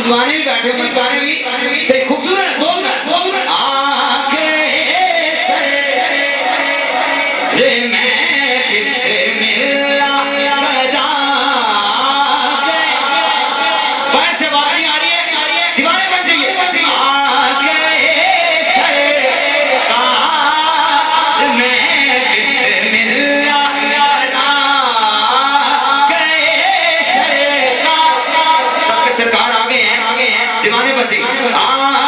दीवाने भी बैठे मस्ताने भी ते खूबसूरत बोल आगे सर रे मैं किससे मिला करा बाहर से बात नहीं आ रही है दीवाने बन जाइए आगे सर मैं किससे मिला सरकार आ गए हैं दीवाने बन जाइए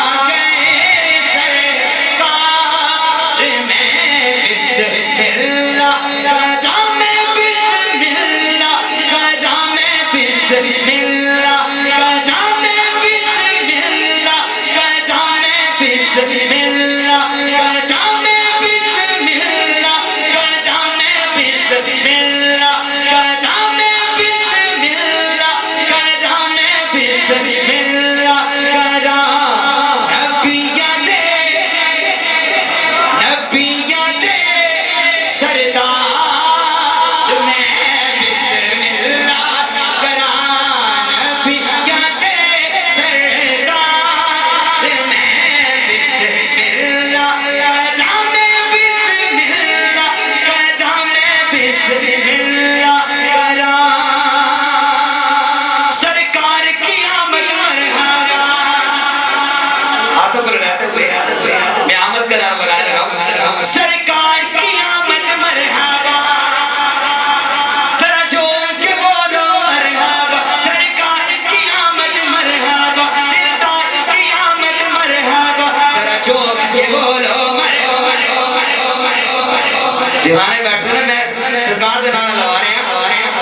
दीवाने बैठे ना मैं सरकार के नाम लगा रहे हैं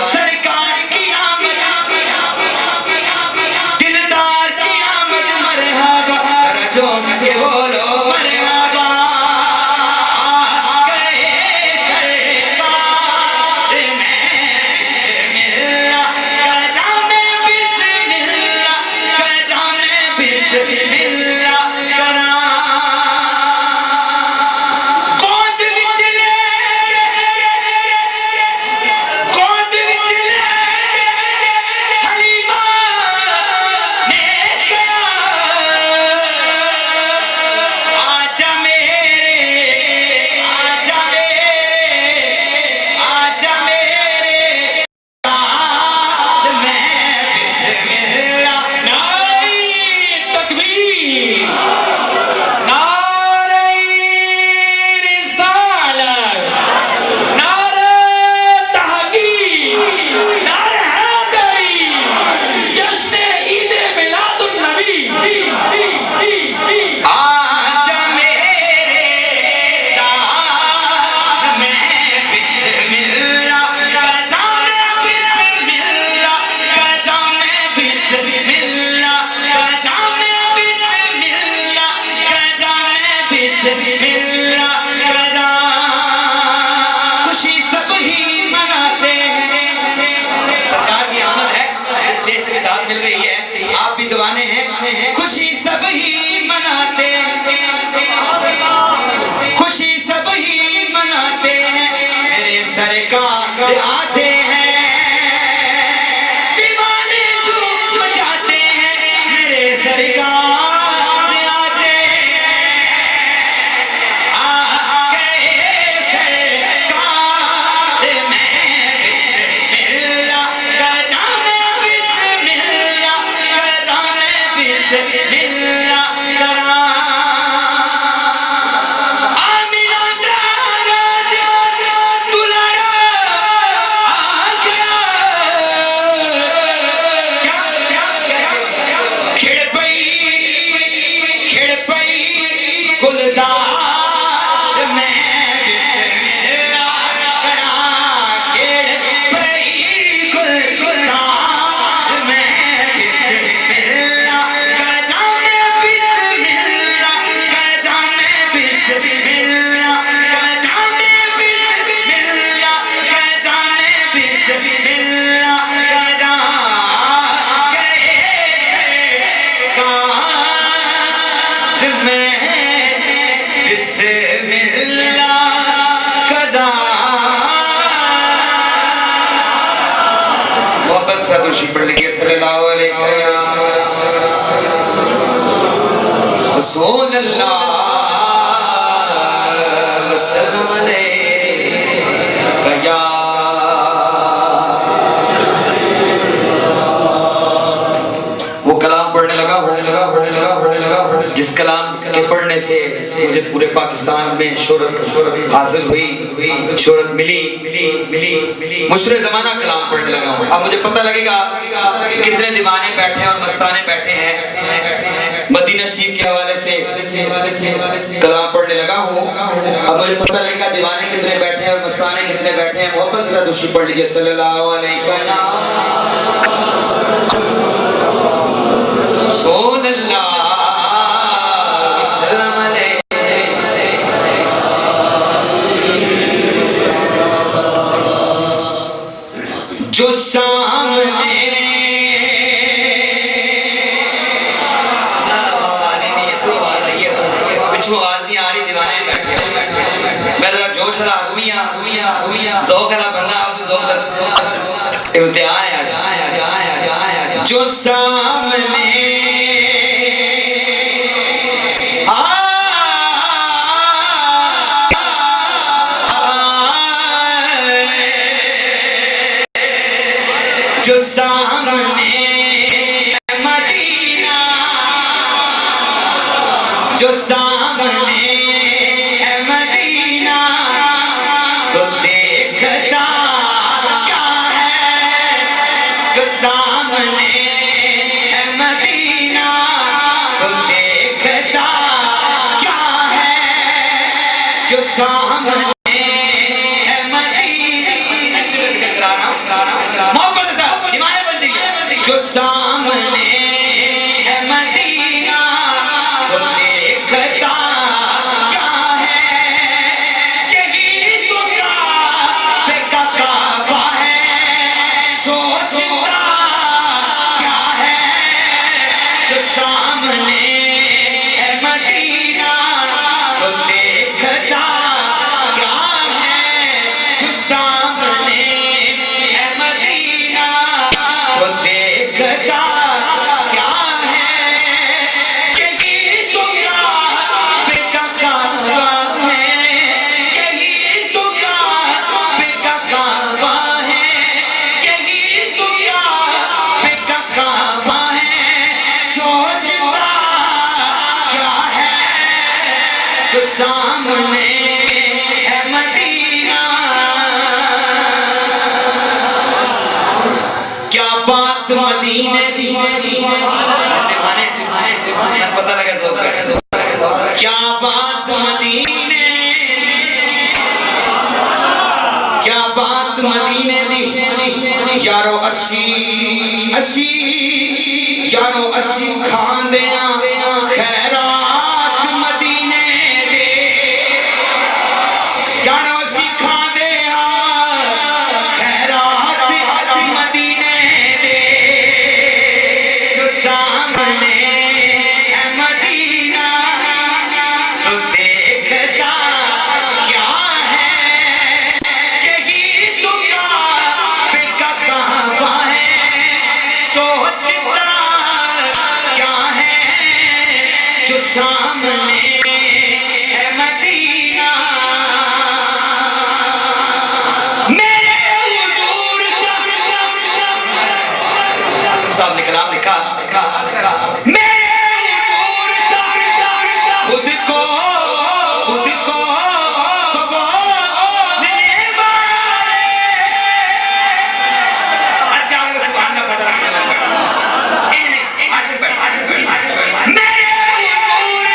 सरकार की आमद दिलदार की आमद मरहबा जो मुझे बोलो मरहबा गए सरकार मैं बिस्मिल्लाह करा मैं बिस्मिल्लाह करा मैं बिस्मिल्लाह करा खुशी सब ही मनाते हैं सरकार की आमद है स्टेज से दाद मिल रही है आप भी दीवाने हैं खुशी सब ही मनाते हैं खुशी सब ही मनाते हैं मेरे सरकार आते हैं दीवाने झूम जाते हैं मेरे सरकार सल्लल्लाहु अलैहि या वो कलाम पढ़ने लगा जिस कलाम के पढ़ने से मुझे पूरे पाकिस्तान में शोहरत हासिल हुई, शोहरत मिली। मुशरे ज़माना कलाम पढ़ने लगा हूँ। अब मुझे पता लगेगा कितने दीवाने बैठे हैं और मस्ताने बैठे हैं। मदीना शरीफ के हवाले से कलाम पढ़ने लगा हूँ। अब मुझे पता लगेगा दीवाने कितने बैठे हैं और मस्ताने कितने बैठे हैं। मोहब्बत के साथ दुरूद पढ़ लीजिए सल्लल्लाहु अलैहि जो सामने पिछू आवाज नहीं आ रही, दीवाने बैठे मैं जरा जोश वाला आदमी ज़ौक़ वाला बंदा इम्तिहान है आज। जो सामने जो सामने मदीना, जो सामने है मदीना, तो देखता क्या है। जो सामने है मदीना, तो देखता क्या है। जो सामने जो सामने है मदीना, तो देखता क्या है। यही तो काबे का काबा है, सोचता क्या है। जो सामने है मदीना, तो देखता क्या है। जो सामने है मदीना, तो देखता क्या है। यही तो काबे का काबा है, यही तो काबे का काबा है, यही तो काबे का काबा है। सोचता क्या है। जो सामने है मदीना, क्या बात मदीने दी पता लगा क्या बात मदीने, क्या बात मदीने दी। यारो अस्सी यारो अस्सी खांदे खैरात मदीने दे। यारो अस्सी खांदे खैरात मदीने दे। जो सामने है मदीना, तो देखता क्या है। यही तो काबे का काबा है, सोचता क्या है। जो सामने है मदीना, मेरे हुजूर साहब ने कलाम लिखा मेरे हुजूर खुद को बोलने वाले। अच्छा सुभान अल्लाह पता मेरे हुजूर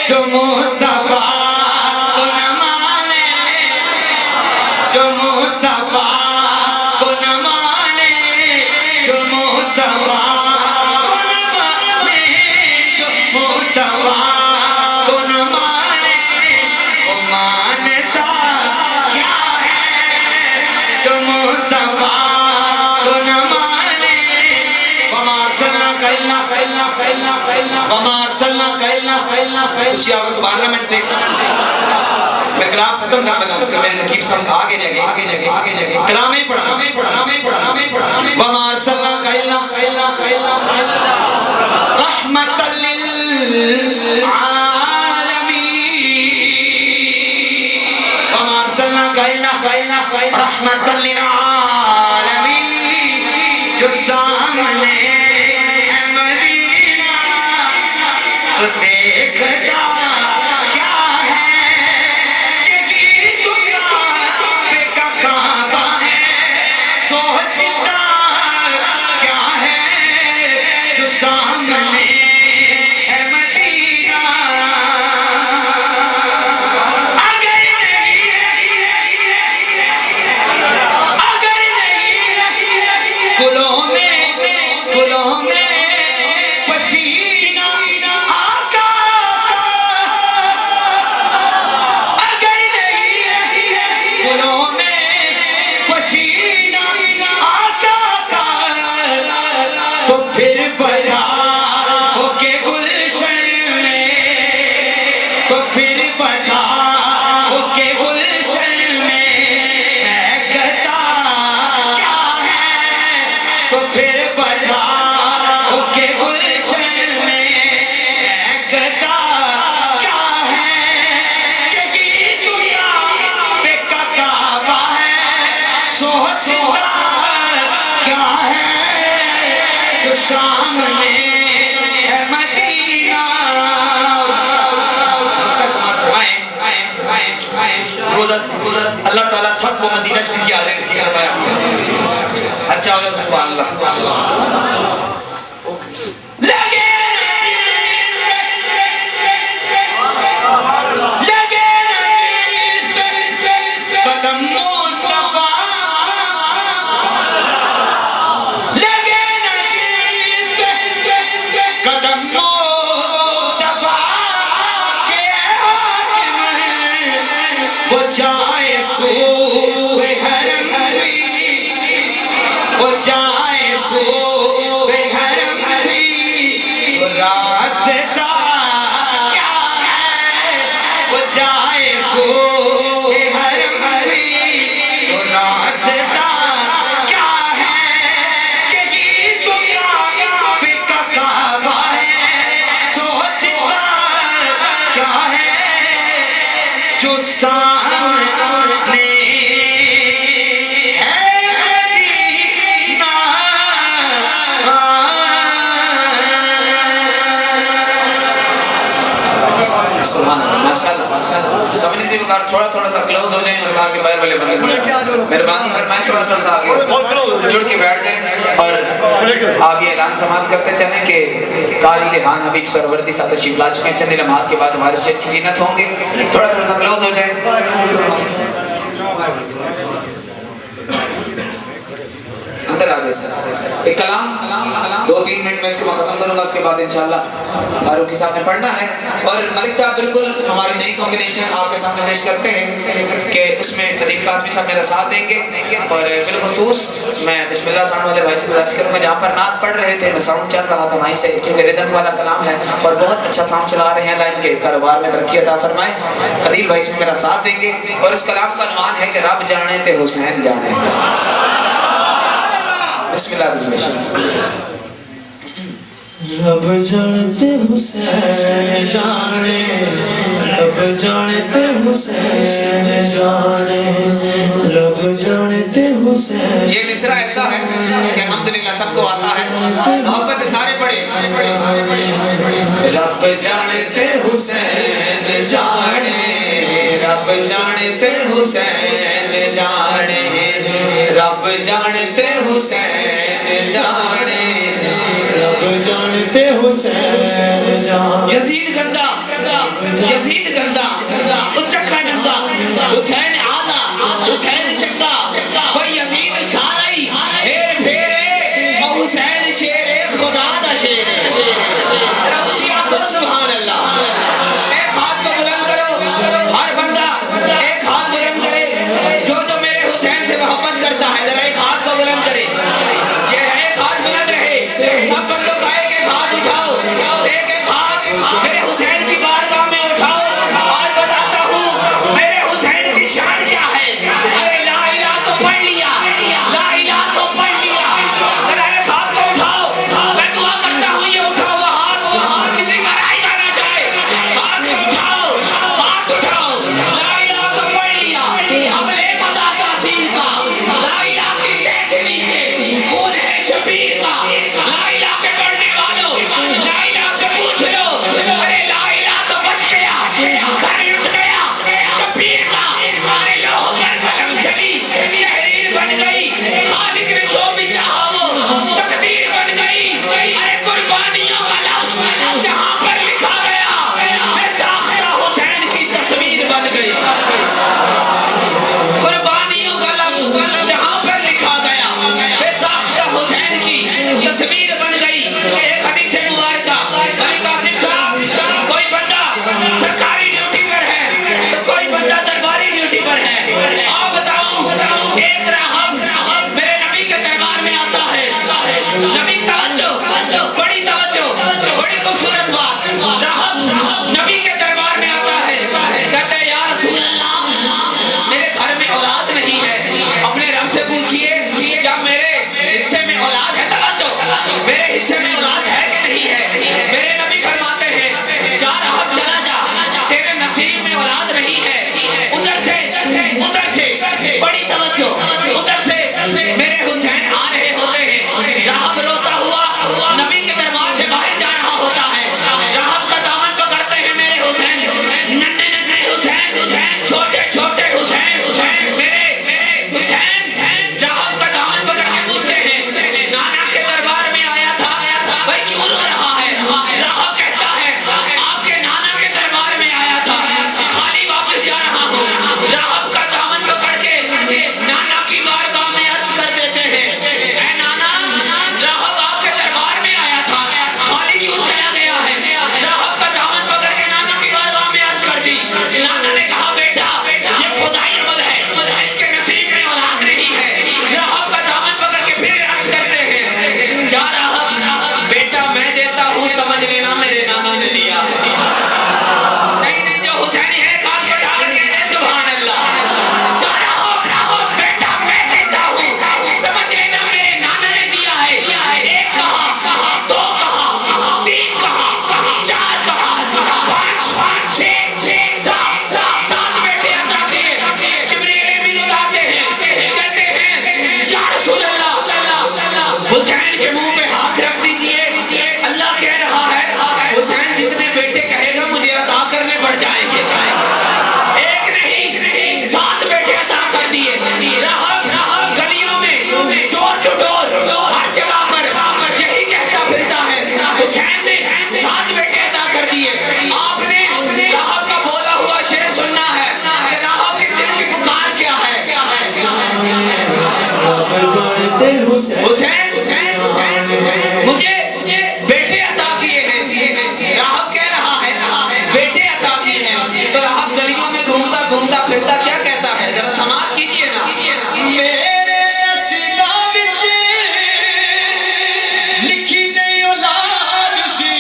जो मुस्तफा को न माने, जो मुस्तफा को न माने, जो मुस्तफा को न माने, जो मुस्तफा को न माने, वो मानता क्या है? जो मुस्तफा को न माने, वमार सल्ला कैला कैला कैला कैला, वमार सल्ला कैला कैला कैला। ऊंची आवाज सुभान अल्लाह। मैं कलाम खत्म कर लगा कि मेरे नकीब साहब आगे लगे कलाम ही पढ़ा वमार सल्ला कैला कैला कैला रहमतल लिल आलमीन, वमार सल्ला कैला कैला रहमतल लिल आलमीन। जो सामने है मदीना तो देखता क्या है, यही दुनिया का काबा है। सोचता क्या है, जो सामने है मदीना। अगर नहीं गुलों में पसीना आका का, अगर नहीं गुलों में पसीना आका का, तो फिर बड़ा होके गुलशन में, तो फिर बड़ा होके गुलशन में महकता क्या है, तो फिर बड़ा होके गुलशन में महकता क्या है। यही दुनिया पे का काबा है। सोचता क्या है, जो सामने है मदीना। अल्लाह ताला सबको मदीना शरीफ की आज़ादी नसीब फरमाए। अच्छा हो गया, सुभान अल्लाह। लगे कदम मुस्तफा, लगे कदम मुस्तफा के हाकिम, वो जाए सूए हरम भी, वो जाए सूए हरम भी, वो रास्ता क्या है, वो जाए सूए हरम भी, वो रास्ता क्या है। यही दुनिया पे का काबा है। सोचता क्या है, जो सामने है मदीना। सुभान अल्लाह, माशाअल्लाह माशाअल्लाह। समझने से बेकार थोड़ा थोड़ा सा क्लोज हो जाए और के बाहर वाले बंदे मेहरबानी फरमाएं थोड़ा थोड़ा सा आगे जुड़ के बैठ जाएं। और आप ये ऐलान समाप्त करते चलें कि कारी रेहान हबीब सरवर्दी साथ तशरीफ ला चुके हैं। चंद नमाज के बाद हमारे स्टेज की जीनत होंगे। थोड़ा थोड़ा सा क्लोज हो जाए। अंदर आ जाए सर। एक कलाम 2-3 मिनट में इसको खत्म करूंगा, उसके बाद इंशाल्लाह फारूकी साहब ने पढ़ना है। और मलिक साहब बिल्कुल हमारी नई कॉम्बिनेशन आपके सामने पेश करते हैं कि उसमें नदीम कासमी साहब मेरा साथ देंगे। और बिलखुसूस मैं बिस्मिल्लाह साउंड वाले भाई से गुजारिश करूँगा, जहाँ पर नात पढ़ रहे थे मैं साउंड चल रहा था वहीं से, क्योंकि रिदम वाला कलाम है और बहुत अच्छा साउंड चला रहे हैं। लाइन के कारोबार में तरक्की अता फरमाए। अदील भाई इसमें मेरा साथ देंगे। और इस कलाम का अनुमान है कि रब जाने ते हुसैन जाने। बिस्मिल्लाह। रब जानते हुसैन जाने, रब जानते हुसैन जाने, रब जानते हुसैन। ये मिसरा ऐसा है कि अल्हम्दुलिल्लाह सबको आता है, मोहब्बत से सारे पढ़े। रब जानते हुसैन जाने, रब जानते हुसैन जाने, रब जानते हुसैन जाने, रब जानते हुसैन जाने। यजीद गद्दा यजीद गंदा, उचक्का नंगा, हुसैन आला, हुसैन चंगा, कोई यजीद सारा ही हेर फेरे और हुसैन शेरे खुदा दा शेरे। रौची आखो सुभान अल्लाह। एक हाथ को बुलंद करो, हर बंदा एक हाथ बुलंद करे जो जो मेरे हुसैन से मोहब्बत करता है, जरा एक हाथ को बुलंद करे। ये एक हाथ बुलंद रहे, सब बंदों का एक एक हाथ उठाओ, एक एक हाथ मेरे हुसैन की बारगाह में उठाओ। आज बताता हूँ मेरे हुसैन की शान क्या है। अरे ला इलाहा तो पढ़ लिया, ला इलाहा तो पढ़ लिया, जरा एक हाथ को उठाओ। मैं दुआ करता हूँ ये उठा हुआ हाथ किसी का राह जाना चाहे, हाथ को उठाओ, हाथ उठाओ। ला इलाहा तो पढ़ लिया, अब ले मजा तासीर का। ला इलाहा की तह के नीचे खून है शबीर का। ला इलाहा के पढ़ने वालों, ला इलाहा से पूछ लो। अरे ला इलाहा तो बच गया, घर लुट गया शबीर का। अरे लोह पर कलम चली, तहरीर बन गई, खालिक ने जो भी चाहा वो तकदीर बन गई। अरे कुर्बानियों का लफ्ज़ जहां पर लिखा गया, बेसाख्ता हुसैन की तस्वीर बन गई। कुर्बानियों का लफ्ज़ जहां पर लिखा गया, बेसाख्ता हुसैन की तस्वीर बन गई। एक हदीस मुबारका, मलिक कासिम साहब, कोई बंदा सरकारी ड्यूटी पर है तो कोई बंदा दरबारी ड्यूटी पर है। आप बताऊं, एक राहब मेरे नबी के दरबार में आता है। नबी तवज्जो, बड़ी तवज्जो, बड़ी खूबसूरत बात। राहब नबी के दरबार में आता है, कहते हैं या रसूल अल्लाह मेरे घर में औलाद नहीं है, अपने रब से पूछिए क्या मेरे हिस्से में औलाद है। तवज्जो, मेरे हिस्से में औलाद है कि नहीं है। मेरे नबी फरमाते हैं जा राहब चला जा, तेरे नसीब में औलाद नहीं है। उधर से बड़ी तवज्जो, उधर से मेरे हुसैन आ रहे होते हैं। राहब रोता हुआ नबी के दरबार से बाहर जा रहा होता है। राहब का दामन पकड़ते हैं मेरे हुसैन, नन्हे नन्हे हुसैन, छोटे छोटे हुसैन, मेरे हुसैन। राहब का दामन पकड़ के पूछते हैं नाना के दरबार में आया था, भाई क्यों रो रहा है। राहब कहता है आपके नाना के दरबार में आया था, खाली वापस जा रहा हूँ। राहब का दामन पकड़ के नाना की बारगाह में अर्ज कर देते हैं ऐ नाना, राहब आपके दरबार में आया था, खाली क्यों चला गया है। राहब का दामन पकड़ के नाना की बारगाह में अर्ज कर दी। नाना ने कहा बेटा ये खुदाई अमल है, इसके नसीब में औलाद नहीं है। राहब का दामन पकड़ के फिर अर्ज करते हैं जा राहब बेटा मैं देता हूँ, समझ लेना मेरे नाना ने दिया है। नहीं जो हुसैनी है हाथ को उठा कर कहते हैं सुभान अल्लाह। जा राहब बेटा मैं देता हूँ, समझ लेना मेरे नाना ने दिया है। एक कहा, दो कहा, तीन कहा, चार कहा, पांच, छह, सात बेटे अता किए। जिब्रील अमीन उठाते हैं, कहते हैं या रसूल अल्लाह हुसैन के मुंह पे हाथ रख दीजिए। अल्लाह कह रहा है हुसैन जितने बेटे कहेगा मुझे अता करने पड़ जाएंगे। एक नहीं 7 बेटे अता कर दिए। राहब गलियों में डोर टू डोर हर जगह पर यही कहता फिरता है हुसैन ने 7 बेटे अता कर दिए। आपने राहब का बोला हुआ शेर सुनना है कि राहब के दिल की पुकार क्या है। हुसैन मुझे बेटे अता किए हैं। राहब कह रहा है बेटे अता किए हैं। तो राहब गलियों में घूमता घूमता फिरता क्या कहता है, जरा समाप्त कीजिए ना। मेरे नसीबा विच लिखी नहीं औलाद सी,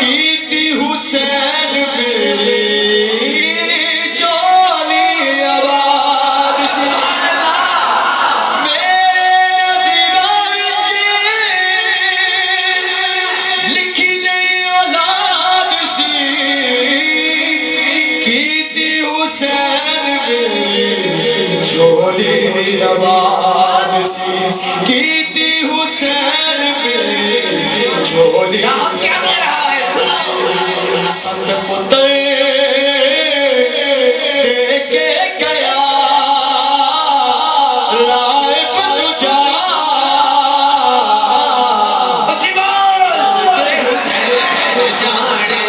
कीती हुसैन मेरी चोली आवाज सी। मेरे नसीबा विच लिखी नहीं औलाद सी, कीती हुसैन मेरी चोली आवाज सी, कीती हुसैन मेरी चोली। राहब क्या कह रहा है सुनो। संग पुत्र दे के गया राय पर जा। उच्ची बोल हुसैन जाने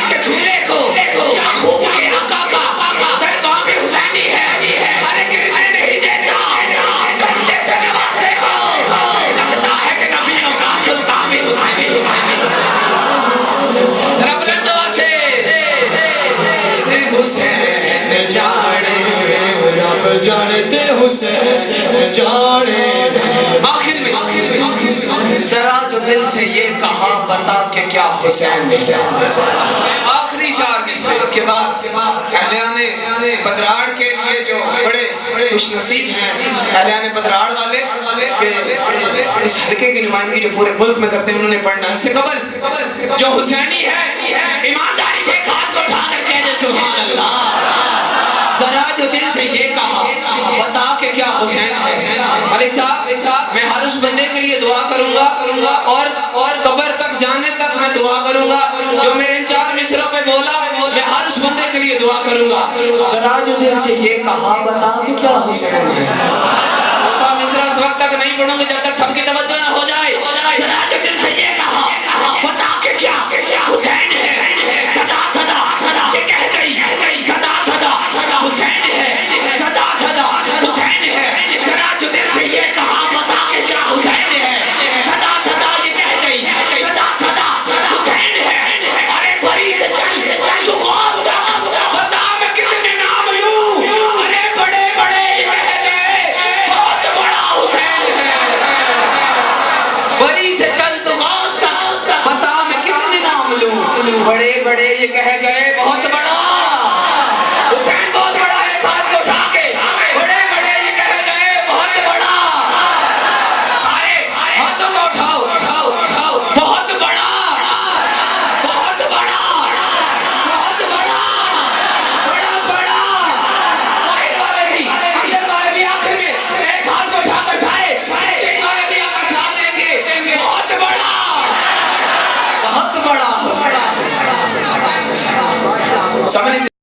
के झूले को याकूब के आका का दरगाह में हुसैनी है, अरे गिरने नहीं देता कंधे से नवासे को, लगता है कि नबियों का सुल्तान भी हुसैनी। रब ने दुआ से हुसैन जाने, रब जानते हुसैन जाने। आखिर में जरा जो दिल से ये कहा बता के क्या हुसैन। आखिरी शार इसके बाद अहलियाने बदराड़ के लिए जो बड़े खुशनसीब हैं, अहलियाने बदराड़ वाले के इस हल्के की नुमाइंदगी जो पूरे मुल्क में करते हैं उन्होंने पढ़ना। इससे कबल जो हुसैनी है ईमानदारी से हाथ को उठा कर कह दे सुभान अल्लाह। जरा जो दिल से ये कहा बता के क्या हुसैन है। अली साहब मैं हर उस बंदे के लिए दुआ करूंगा और कब्र तक जाने तक मैं दुआ करूंगा जो मेरे इन 4 मिसरों पे बोला, मैं हर उस बंदे के लिए दुआ करूंगा। जरा जो दिल से ये कहा बता के क्या हुसैन है। तो मिसरा उस वक्त तक नहीं पढ़ूंगा जब तक सबकी तवज्जो ना हो जाए। जरा जो दिल से ये कहा बता के क्या हुसैन है। सदा सदा ये कह गई सदा सदा हुसैन है, सदा सदा हुसैन है। जरा जो दिल से ये कहा बता के क्या हुसैन है। सदा सदा ये कह गई सदा सदा हुसैन है। अरे बड़ी से चल तू गौस तक बता मैं कितने नाम लूं। अरे बड़े बड़े ये कह गए बहुत बड़ा हुसैन है। बड़ी से चल तू गौस तक बता मैं कितने नाम लूं। बड़े बड़े ये कह गए बहुत बड़ा हुसैन, बहुत बड़ा है। हाथ को उठा के बड़े बड़े ये कह गए बहुत बड़ा। सारे हाथों को उठाओ उठाओ उठाओ। बहुत बड़ा बहुत बड़ा बहुत बड़ा बड़ा बड़ा। बाहर वाले भी अंदर वाले भी आखिर में एक हाथ को उठाकर सारे स्टेज वाले भी आपका साथ देंगे। बहुत बड़ा बहुत बड़ा। समझ